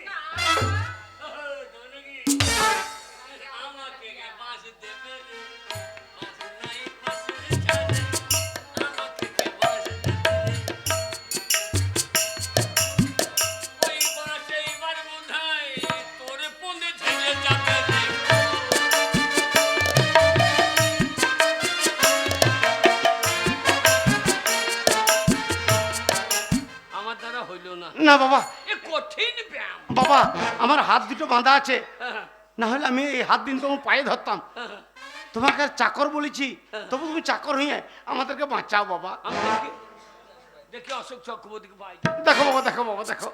আমাকে কে বাঁশ দেবে রে? বাঁশ নাই বাঁশের ছাড়ে। আমাকে কে বাঁশ দেবে রে? ওই বাঁশ এইবার বোধহয় তোর পনে ঝেলে যাবে রে। আমার দ্বারা হইল না। না বাবা, এ কঠিন ব্যায়াম। বাবা আমার হাত দুটো বাঁধা আছে, হ্যাঁ, না হলে আমি এই হাত দিন তোমার পায়ে ধরতাম। হ্যাঁ। তোমাকে আর চাকর বলেছি, তবু তুমি চাকর হয়ে আমাদেরকে বাঁচাও বাবা। আমি দেখি দেখি অশোক চক্রবর্তীকে পাই। দেখো বাবা, দেখো বাবা, দেখো।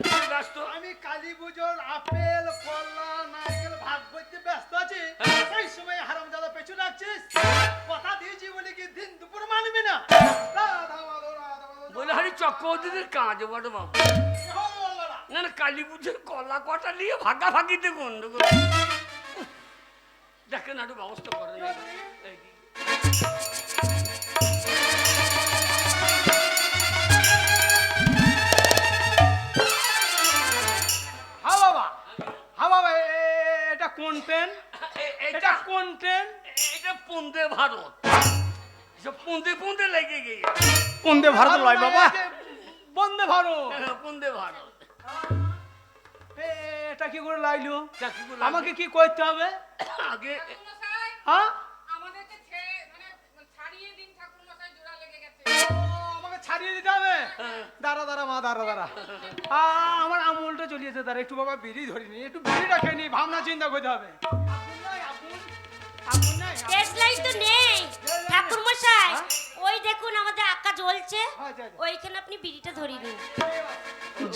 কি ব্যস্ত? আমি কালী পুজোর আপেল কলা নারকেল ভাগ করতে ব্যস্ত আছি। হ্যাঁ। সেই সময় হারামজাদা পেছু রাখছিস, কথা দিয়েছি বলে কি দিন দুপুর মানবি না? বলে হারি চক্রবর্তীদের কাজ বড় বাবু। না না, কালী পুজোর কলা কটা নিয়ে ভাগাভাগিতে গন্ডগোল। দেখেন একটু ব্যবস্থা করেন। এই দিকে। হ্যাঁ বাবা, হ্যাঁ বাবা, এটা কোন ট্রেন? এটা এটা কোন ট্রেন? এটা বন্দে ভারত। সব বন্দে লেগে গিয়ে। বন্দে ভারত লয় বাবা। বন্দে ভারত। বন্দে ভারত। এটা কি করে লাগলো? চাকরিগুলো আমাকে কি করতে হবে? আগে ঠাকুরমশাই, হ্যাঁ, আমাদেরকে ছাড়িয়ে দিন, ঠাকুরমশাই জোড়া লেগে গেছে। আমাকে ছাড়িয়ে দিতে হবে। দাঁড়া মা, দাঁড়া। আমার আমুলটা চলিয়েছে, দাঁড়া একটু বাবা বিড়ি ধরিনি, একটু বিড়িটা খেয়ে নি, ভাবনা চিন্তা করতে হবে। আগুন নাই? টেস্ট লাইট তো নেই। ঠাকুর মশাই, ওই দেখুন আমাদের আঁকা জ্বলছে। আচ্ছা। ওইখানে আপনি বিড়িটা ধরিয়ে দিন।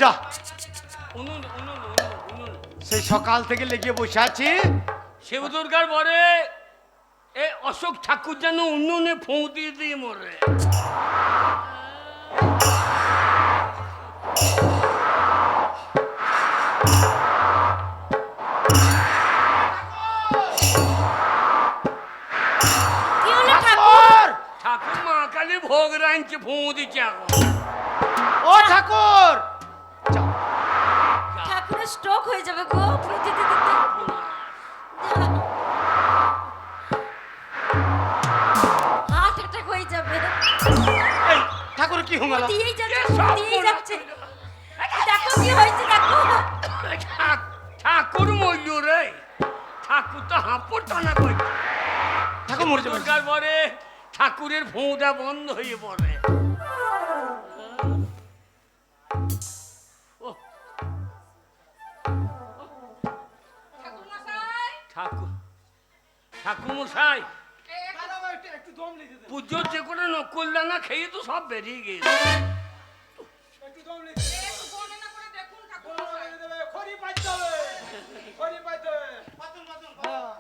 যা, উনুন। সেই সকাল থেকে লেগে বসে আছি। শিব দুর্গার পরে এ অশোক ঠাকুর যেন উনুনে ফোঁ দিয়ে মরে। কি হলো ঠাকুর? ঠাকুর মা কালী ভোগ রাঁধছে, ফোঁ দিচ্ছে এখন। ও ঠাকুর, ঠাকুরের স্ট্রোক হয়ে যাবে গো, ফুঁ দিতে দিতে। হার্ট অ্যাটাক হয়ে যাবে। এই ঠাকুর কি হয়ে গেল? দিয়েই যাচ্ছে, সব দিয়েই পোড়া যাচ্ছে। দেখো কি হয়েছে, দেখো। ঠাকুর মরল রে। ঠাকুর তো হাঁপড় টানা করছে। ঠাকুর মরে যাবে। দুর্গার পরে ঠাকুরের ভোঁটা বন্ধ হয়ে পড়ে। ও ঠাকুরমশাই, ঠাকুর ঠাকুর মশাই দাঁড়াও, একটু দম নিতে দে, পুজোর যে করে নকল্লা না খেয়ে তো সব বেরিয়ে গেছে। একটু দম নিতে দে। একটু গণনা করে দেখুন ঠাকুরমশাই। খড়ি পাইতে হবে, খড়ি পাইতে হবে। হ্যাঁ।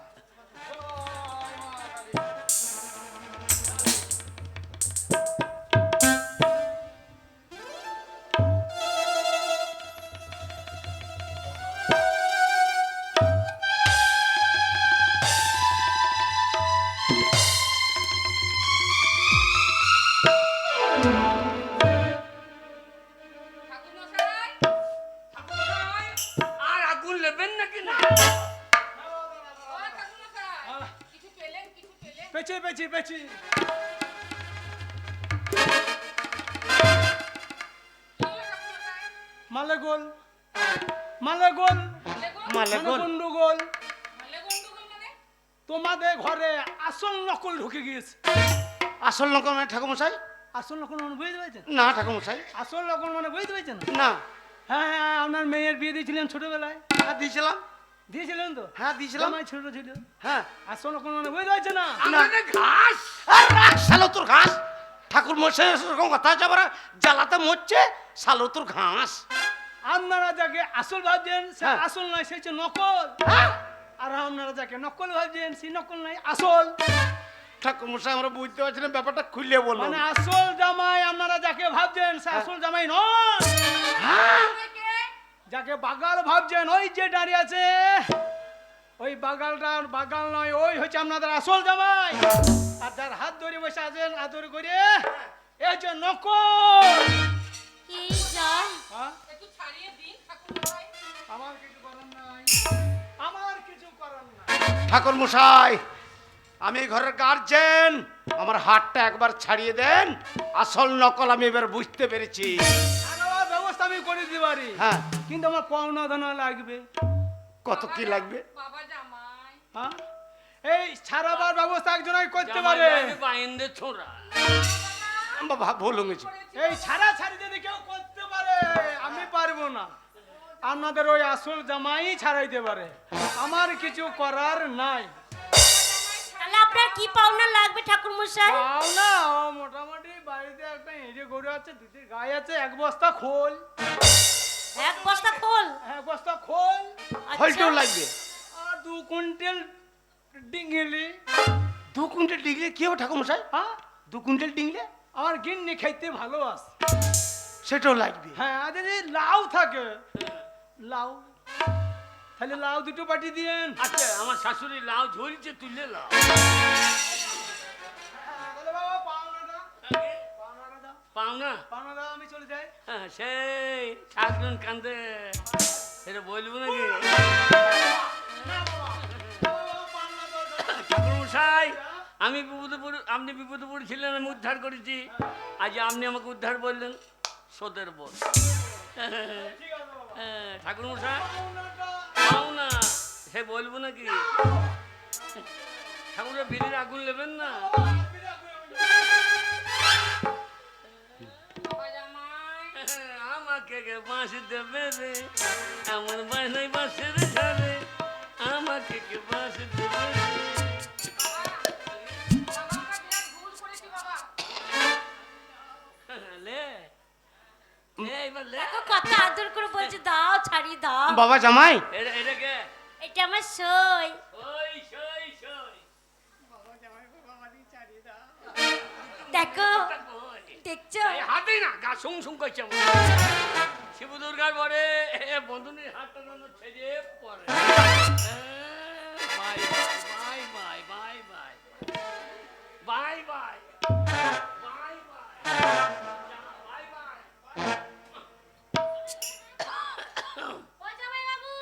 ঠাকুরমশাই, ঠাকুরমশাই, আর আগুন নেবেন নাকি না? ও ঠাকুরমশাই, কিছু পেলেন, কিছু পেলেন? পেছি পেছি পেছি। কি হলো ঠাকুরমশাই? মালে গোল, মালে গোল, লেগুন? মালে গোল। গন্ডগোল। মালে গন্ডগোল মানে? তোমাদের ঘরে আসল নকল ঢুকে গিয়েছে। আসল নকল মানে ঠাকুরমশাই? আসল নকল মানে বুঝতে পেরেছেন? না ঠাকুরমশাই, আসল নকল মানে বুঝতে পেরেছেন? না। হ্যাঁ হ্যাঁ, আপনার মেয়ের বিয়ে দিয়েছিলেন ছোটবেলায়, হ্যাঁ দিয়েছিলাম, দিয়েছিলেন তো? হ্যাঁ দিয়েছিলাম। জামাই ছোট ছিল। হ্যাঁ। আসল নকল মানে বুঝতে পারছে না? আমাদের ঘাস আর রাখ শালো তোর ঘাস। ঠাকুর মশাই এরকম কথা হচ্ছে, আবার জ্বালাতে মরছে। শালো তোর ঘাস। আপনারা যাকে আসল ভাবছেন সে হ্যাঁ। আসল নয়, সে হচ্ছে নকল। হ্যাঁ? আর আপনারা যাকে নকল ভাবছেন সে নকল নয়, আসল। ঠাকুর মশাই আমরা বুঝতে পারছি না, ব্যাপারটা খুললে বলুন। মানে আসল জামাই আপনারা যাকে ভাবছেন সে আসল জামাই নয়। হ্যাঁ? জামাই কে? যাকে বাগাল ভাবছেন ওই যে দাঁড়িয়ে আছে, ওই বাগালটার বাগাল নয়, ওই হচ্ছে আপনাদের আসল জামাই। আর যার হাত ধরে বসে আছেন আদর করে, এই হচ্ছে নকল। কি যা হ্যাঁ? একটু ছাড়িয়ে দিন ঠাকুরমশাই। আমার কিছু করার নাই, আমার কিছু করার নাই। ঠাকুর মশাই আমি এই ঘরের গার্জেন, আমার হাতটা একবার ছাড়িয়ে দেন। আসল নকল আমি এবার বুঝতে পেরেছি। আরো ব্যবস্থা আমি করে দিতে পারি, হ্যাঁ। কিন্তু আমার পাওনা দানা লাগবে। কত কি লাগবে? বাবা জামাই। হ্যাঁ? এই ছাড়াবার ব্যবস্থা একজনই করতে জামাই পারে। বাড়ি বাইন্দে ছোড়া। বাবা ভুল হয়েছে। এই ছাড়া ছাড়ি যদি কেউ করতে পারে, আমি পারবো না। আপনাদের ওই আসল জামাই ছাড়াইতে পারে, আমার কিছু করার নাই। তাহলে আপনার কি পাওনা লাগবে ঠাকুর মশাই? পাওনা ও মোটামুটি বাড়িতে একটা এঁড়ে গরু আছে, দুটি গাই আছে, এক বস্তা খোল। এক বস্তা খোল। এক বস্তা খোল হলটেও লাগবে। আর 2 কুইন্টাল ডিঙ্গিলি। 2 কুইন্টাল ডিংলে কি হবে ঠাকুর মশাই? হ্যাঁ, 2 কুইন্টাল ডিংলে আমার গিন্নি খাইতে ভালোবাসে। সেটাও লাগবে। হ্যাঁ, আর যদি লাউ থাকে, লাউ, তাহলে লাউ দুটো পাঠিয়ে দিয়েন। আচ্ছা আমার শাশুড়ি লাউ ঝুলছে, তুলে লাও। তাহলে বাবা পাওনাটা, পাওনাটা দাও, পাও না? পাওনা দাও, আমি চলে যাই। হ্যাঁ, সেই ঠাকুর কান্দে এটা বলবো নাকি? না বাবা, বাবা পাওনা দাও, দাও। ঠাকুর মশাই আমি বিপদে পড়ে, আপনি বিপদে পড়েছিলেন, আমি উদ্ধার করেছি। আজ আপনি আমাকে উদ্ধার বললেন, সোদের বল। ঠিক আছে বাবা, হ্যাঁ, ঠাকুর মশাই পাওনাটা। পাও না, সে বলবো নাকি? ঠাকুরের বিড়ির আগুন নেবেন না? বাবা জামাই। আমাকে কে বাঁশ দেবে রে, আমার বাঁশ নাই বাঁশের ঝাড়ে, আমাকে কে বাঁশ দেবে রে। বাবা, আমরা বিরাট ভুল করেছি বাবা। লে এইবার লে। দেখো কত আদর করে বলছে দাও, ছাড়িয়ে দাও। বাবা জামাই এটা কে? এটা আমার সই। ওই সই সই। দেখো, তা কই? দেখছো? এই হাতেই না গা সুং সুং করছে আমার। শিব দুর্গার পরে বন্ধুনির হাতটা যেন ছেড়ে পড়ে। Bye bye bye bye bye bye bye bye bye bye. ও জামাই বাবু,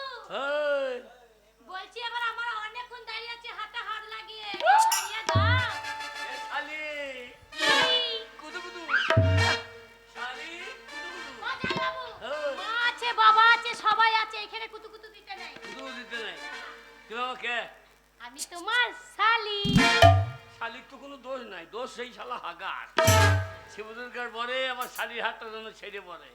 ওই বলছি এবার আমার অনেকক্ষণ দাঁড়িয়ে আছে, হাতে হাত লাগিয়ে ছাড়িয়ে দাও। এ শালি কি? কুদু কুদু শালি কুদু ও জামাই বাবু, ওই। মা আছে, বাবা আছে, সবাই আছে, এখানে কুতু কুতু দিতে নেই। কুদু দিতে নাই। তুমি আমাকে আমি তোমার শালি। শালি তো কোনো দোষ নাই, দোষ সেই শালা হাগার। শিব দুর্গার পরে আমার শাড়ির হাতটা যেন ছেড়ে পড়ে।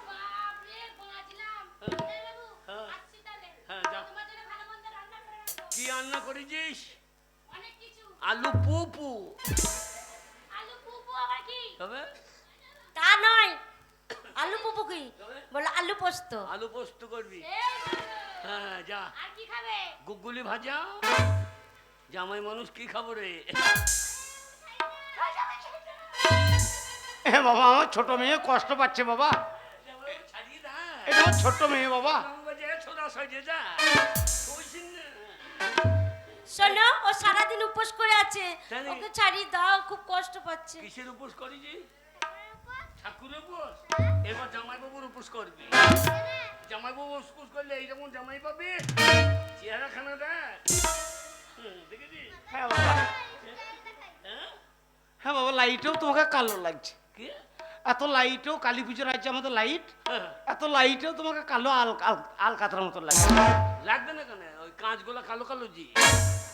বাপ রে, বাঁচলাম। বিদায় বাবু, হ্যাঁ। আসছি তাহলে। হ্যাঁ, যা। তোমার জন্য ভালো মন্দ রান্না করে রাখবো। কি রান্না করেছিস? অনেক কিছু। আলু পুপু। আলু পুপু আবার কি? তবে তা নয়, আলু পুপু কি বলো, আলু পোস্ত। আলু পোস্ত করবি? এই ভালো। হ্যাঁ, যা। আর কি খাবে? গুগলি ভাজা। জামাই মানুষ কি খাবো রে? এ বাবা, আমার ছোট মেয়ে কষ্ট পাচ্ছে বাবা, ছাড়িয়ে দা। এটা আমার ছোট মেয়ে বাবা। ছোটা সাইজে যা। কইছিস না? শোনো, ও সারাদিন উপোস করে আছে, জানি। ওকে ছাড়িয়ে দাও, খুব কষ্ট পাচ্ছে। কিসের উপোস করেছি? ঠাকুরের উপোস? এবার জামাই বাবুর উপোস করবি। জামাই বাবু উপোস করলে এইরকম জামাই পাবি। চেহারা খানা দেখ। দেখেছিস? হ্যাঁ বাবা, হ্যাঁ? হ্যাঁ বাবা, লাইটেও তোমাকে কালো লাগছে। কি? এত লাইটেও, কালী পুজোর আছে আমাদের লাইট, হ্যাঁ। এত লাইটেও তোমাকে কালো আল কাতরার মতো লাগছে। লাগবে না কেন? ওই কাঁচগুলা কালো কালো জি।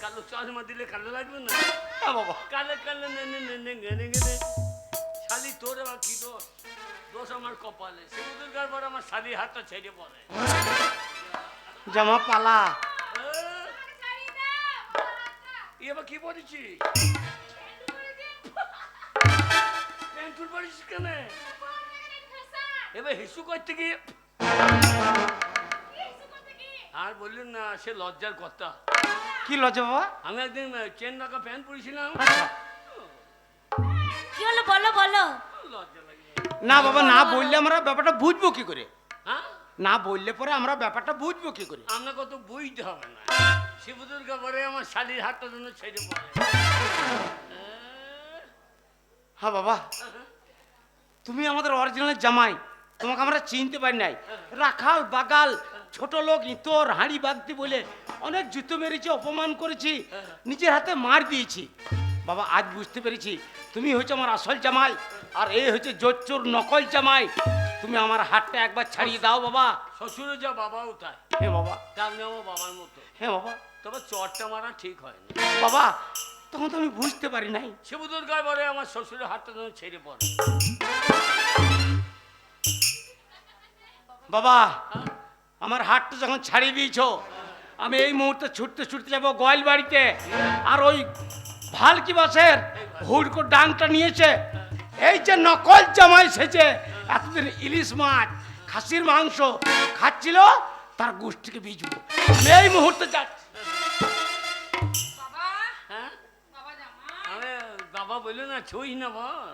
কালো চশমা দিলে কালো লাগবে না? হ্যাঁ বাবা, কালো কালো নে নে নে নে নে নে নে। শালি তোর আবার কি দোষ? দোষ আমার কপালে। শিব দুর্গার পর আমার শালি হাতটা ছেড়ে পড়ে। জামা পালা। ই আবার কি পড়েছি? প্যান্টুর পড়েছিস কেন? এবার হিসু করতে গিয়ে আর বললেন না, সে লজ্জার কথা। কি লজ্জা বাবা? আমি একদিন চেন রাখা প্যান্ট পরেছিলাম। আচ্ছা। কি হলো বলো বলো। লজ্জা লাগে। না বাবা, না বললে আমরা ব্যাপারটা বুঝবো কি করে? হ্যাঁ, না বললে পরে আমরা ব্যাপারটা বুঝবো কি করে? আমরা কত বুঝতে হবে না। শিব দুর্গা পরে আমার শালির হাতটা যেন ছেড়ে পড়ে। হ্যাঁ বাবা, তুমি আমাদের অরিজিনাল জামাই, তোমাকে আমরা চিনতে পারি নাই। রাখাল বাগাল ছোট লোক ইতর হাঁড়ি বাগদি বলে অনেক জুতো মেরেছি, অপমান করেছি, নিজের হাতে মার দিয়েছি। বাবা, আজ বুঝতে পেরেছি তুমি হচ্ছে আমার আসল জামাই, আর এই হচ্ছে জোচ্চোর নকল জামাই। তুমি আমার হাতটা একবার ছাড়িয়ে দাও বাবা। শ্বশুরে যা বাবাও তাই। হ্যাঁ বাবা, তেমনি আমার বাবার মতো। হ্যাঁ বাবা। তবে চটটা মারা ঠিক হয় না। বাবা, তখন তো আমি বুঝতে পারি নাই। শিব দুর্গার পরে আমার শ্বশুরের হাতটা যেন ছেড়ে পড়ে। বাবা, আমার হাতটা যখন ছাড়িয়ে দিয়েছো, আমি এই মুহূর্তে ছুটতে ছুটতে যাবো গোয়াল বাড়িতে। আর ওই ভালকি বাসের হুড়কো ডাংটা নিয়েছে, এই যে নকল জামাই সেজে এতদিন ইলিশ মাছ খাসির মাংস খাচ্ছিল, তার গোষ্ঠীকে বিজবো। আমি এই মুহূর্তে যাচ্ছি। বাবা, হ্যাঁ, বাবা জামা। আমি বাবা বললো না, ছুঁই না বল।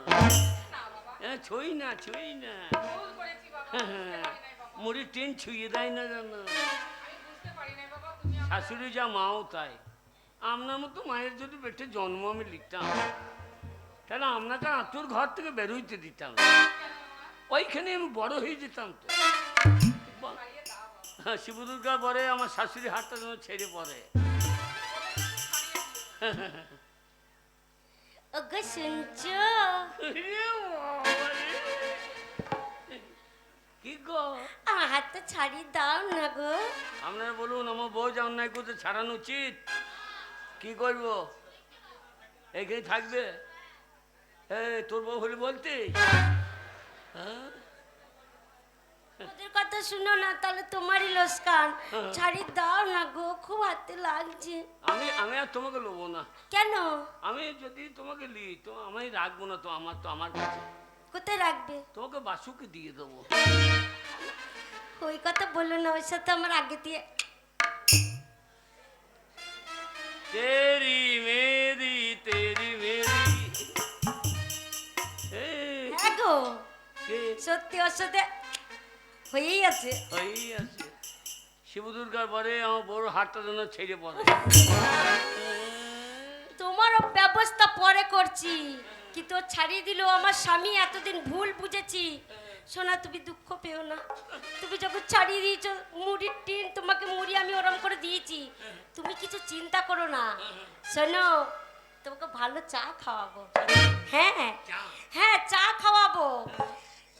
না বাবা, ছুঁই না, ছুঁই না। ভুল করেছি বাবা, বুঝতে পারি নাই বাবা। মুড়ি ট্রেন ছুঁয়ে দেয় না জানো। আমি বুঝতে পারি নাই বাবা, তুমি শাশুড়ি যা মাও তাই। আপনার মতো মায়ের যদি পেটে জন্ম আমি লিখতাম, তাহলে আপনাকে আতুর ঘর থেকে বেরোইতে দিতাম না। ওইখানে আমি বড় হয়ে যেতাম তো। হ্যাঁ, শিব দুর্গার পরে আমার শাশুড়ি হাতটা যেন ছেড়ে পড়ে। ওগো শুনছো? কি গো? আমার হাতটা ছাড়িয়ে দাও না গো। আপনারা বলুন, আমার বউ যা অন্যায় করতে ছাড়ানো উচিত। কি করবো? এইখানে থাকবে? তোর বউ হলে বলতে? হ্যাঁ, ওদের কথা শুনো না, তাহলে তোমারই লোসকান। ছাড়িয়ে দাও না গো, খুব হাতে লাগছে। আমি আর তোমাকে লোবো না। কেন? আমি যদি তোমাকে লি তো আমি রাখবো না তো, আমার কাছে। কোথায় রাখবে? তোমাকে বাসুকে দিয়ে দেবো। ওই কথা বললো না, ওর সাথে আমার আগে দিয়ে। তেরি মেরি তেরি মেরি। হ্যাঁ গো, কে? সত্যি ওর সাথে হয়েই আছে। ওই আছে। শিব দুর্গার পরে আমার বড় হাতটা যেন ছেড়ে পড়ে। তোমারও ব্যবস্থা পরে করছি, কিন্তু ও ছাড়িয়ে দিল। আমার স্বামী এতদিন ভুল বুঝেছি। সোনা, তুমি দুঃখ পেও না। তুমি যখন ছাড়িয়ে দিয়েছো মুড়ির টিন, তোমাকে মুড়ি আমি ওরম করে দিয়েছি, তুমি কিছু চিন্তা করো না। শোনো, তোমাকে ভালো চা খাওয়াবো। হ্যাঁ হ্যাঁ, চা খাওয়াবো।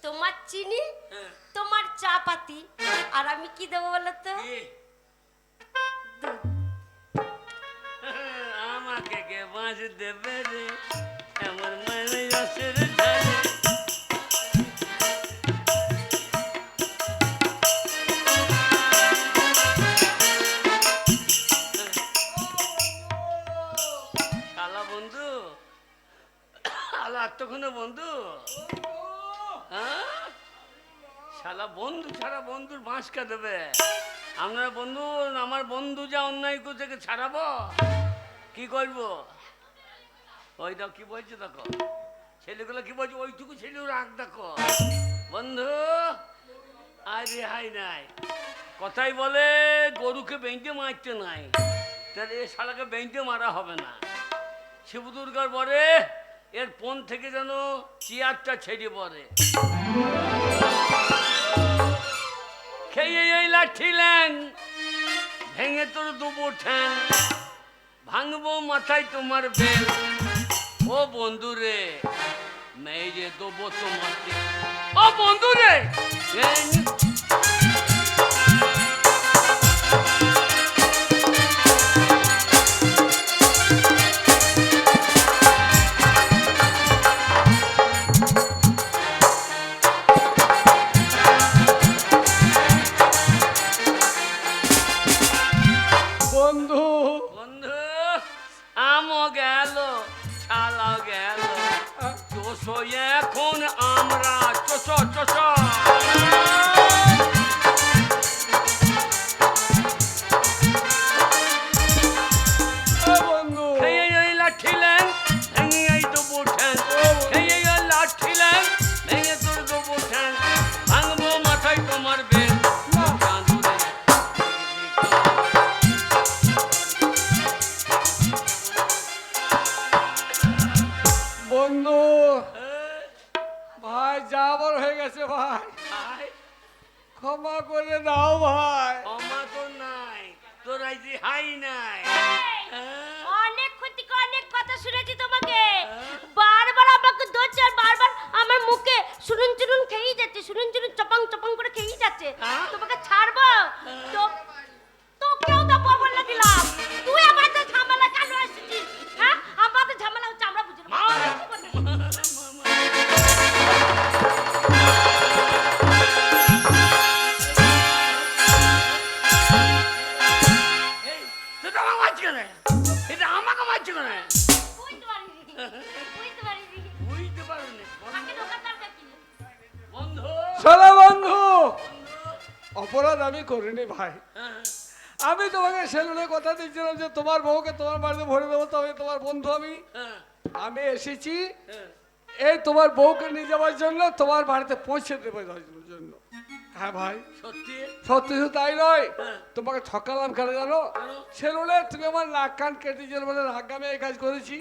তোমার চিনি, তোমার চা পাতি, আর আমি কি দেবো বলো তো? কি? দুধ। আমাকে থেকে বাঁশ দেবে রে এমন মানে রসের ঝাড়ে। শালা বন্ধু, শালা এতক্ষণে বন্ধু, হ্যাঁ শালা বন্ধু ছাড়া বন্ধুর বাঁশ কে দেবে? আপনার বন্ধু, আমার বন্ধু যা অন্যায় করছে ছাড়াবো? কি করবো? ওই দাও কি বলছে দেখো, ছেলেগুলো কি বলছে, ওইটুকু ছেলে রাগ দেখো। বন্ধু আর রেহাই নাই। কথাই বলে গরুকে বেঁধে মারতে নাই, তাহলে এ শালাকে বেঁধে মারা হবে না। শিব দুর্গার পরে এর পন থেকে যেন চেয়ারটা ছেড়ে পড়ে। খেয়ে এই লাঠি ল্যাং ভেঙে তোর দুবো ঠ্যাং, ভাঙবো মাথায় তোমার বেল। ও বন্ধু রে মেয়ে দেবো তোমাকে, ও বন্ধু রে। বন্ধু বন্ধু আমও গেল ছালাও গেল, চোষো এখন আমরা চোষো চোষো। বন্ধু খেয়ে এই লাঠি ল্যাং ভেঙে এই দেবো ঠ্যাং, খেয়ে এই লাঠি ল্যাং ভেঙে তোর দেবো ঠ্যাং, ভাঙবো মাথায় তোমার বেল। চাঁদুরে বন্ধু ভাই যা বড় হয়ে গেছে ভাই, ভাই ক্ষমা করে দাও ভাই। ক্ষমা তো নাই, তোর আজ হাই নাই। অনেক ক্ষতি, অনেক কথা শুনেছি তোমাকে। বারবার আমাকে ধরছে আর বারবার আমার মুখে শুনুন চুনুন খেয়েই যাচ্ছে, শুনুন চুনুন চপাং চপাং করে খেয়েই যাচ্ছে। তোমাকে ছাড়বো তো তোকেও তো বলে দিলাম। তুই আমাদের ঝামেলা কেন আসছিস? হ্যাঁ আমাদের ঝামেলা হচ্ছে আমরা বুঝি না। এই, তুই তো আমাকে মারছিস কেন? এটা আমাকে মারছিস কেন? বুঝতে পারিনি, বুঝতে পারিনি। বুঝতে পারোনি আমাকে ধোকা দরকার কি? বন্ধু। শোনো বন্ধু, অপরাধ আমি করিনি ভাই। হ্যাঁ, আমি তোমাকে সেলুনে কথা দিচ্ছিলাম যে তোমার বউকে তোমার বাড়িতে ভরে দেবো, তবে তোমার বন্ধু আমি হ্যাঁ, আমি এসেছি হ্যাঁ। এই তোমার বউকে নিয়ে যাওয়ার জন্য, তোমার বাড়িতে পৌঁছে দেবার জন্য। হ্যাঁ ভাই, সত্যি? সত্যি শুধু তাই নয়, হ্যাঁ। তোমাকে ঠকালাম কেন জানো? কেন? সেলুনে তুমি আমার নাক কান কেটে দিয়েছিল বলে রাগামে এই কাজ করেছি।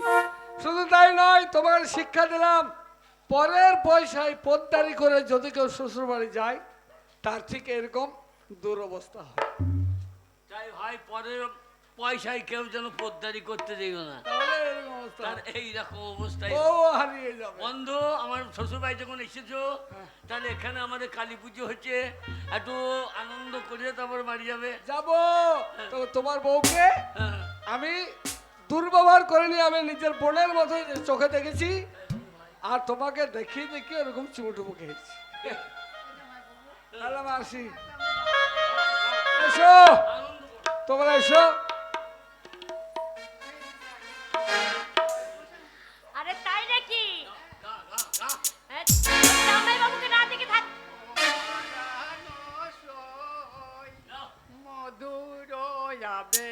শুধু তাই নয়, তোমাকে শিক্ষা দিলাম পরের পয়সায় পোদ্দারি করে যদি কেউ শ্বশুর বাড়ি যায় তার ঠিক এরকম দুরবস্থা হয়। তাই ভাই পরের পয়সায় কেউ যেন পোদ্দারি করতে দিও না, তাহলে এরকম অবস্থা তার এইরকম অবস্থায়। ও হারিয়ে যাবে। বন্ধু আমার শ্বশুর বাড়ি যখন এসেছো, তাহলে এখানে আমাদের কালী পুজো হচ্ছে, একটু আনন্দ করে তারপর বাড়ি যাবে। যাবো তো তোমার বউকে হ্যাঁ। আমি দুর্ব্যবহার করিনি, আমি নিজের বোনের মতো চোখে দেখেছি, আর তোমাকে দেখিয়ে দেখিয়ে এরকম চুমুটুমু খেয়েছি। তাহলে আসি, এসো তোমরা এসো। আরে তাই নাকি? গা, গা, গা। জামাই বাবুকে না দেখে থাক। মধুর যাবে